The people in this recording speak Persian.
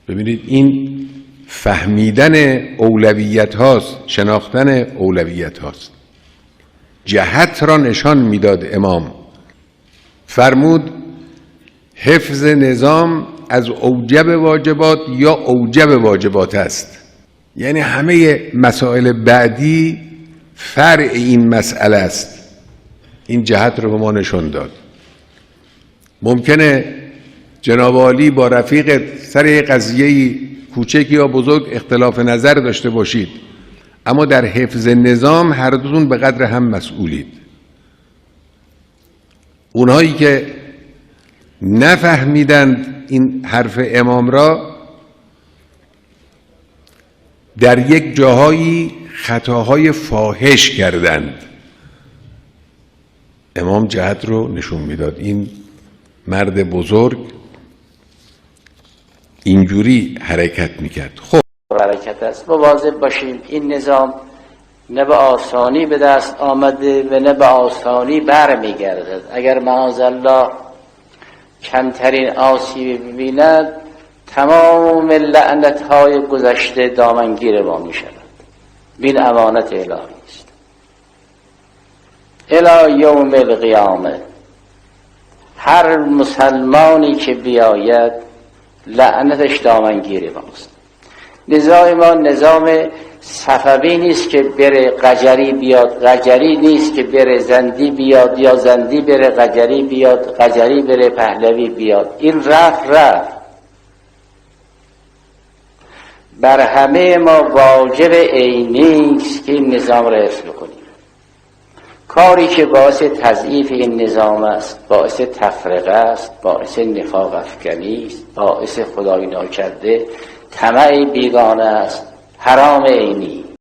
ببینید این فهمیدن اولویت هاست، شناختن اولویت هاست. جهت را نشان میداد امام. فرمود حفظ نظام از اوجب واجبات یا اوجب واجبات است، یعنی همه مسائل بعدی فرع این مسئله است. این جهت رو به ما نشان داد. ممکنه جناب عالی با رفیق سر قضیه کوچک یا بزرگ اختلاف نظر داشته باشید، اما در حفظ نظام هر دوتون به قدر هم مسئولید. اونهایی که نفهمیدند این حرف امام را، در یک جاهایی خطاهای فاحش کردند. امام جهت رو نشون میداد. این مرد بزرگ اینجوری حرکت میکرد. خب حرکت است. مواظب باشیم این نظام نه به آسانی به دست آمده و نه به آسانی برمیگردد. اگر معاذالله کمترین آسیبی ببیند، تمام لعنت‌های گذشته دامنگیر ما میشود. بین امانت الهی است. الی یوم القیامه هر مسلمانی که بیاید لعنتش دامنگیر ماست. نظام ما نظام صفوی نیست که بره قجری بیاد، قجری نیست که بره زندی بیاد، یا زندی بره قجری بیاد، قجری بره پهلوی بیاد. این رفت. بر همه ما واجب عینی است که این نظام را حفظ کنیم. کاری که باعث تضعیف این نظام است، باعث تفرقه است، باعث نفاق افکنی است، باعث خدای ناکرده طمع بیگانه است، حرام عینی.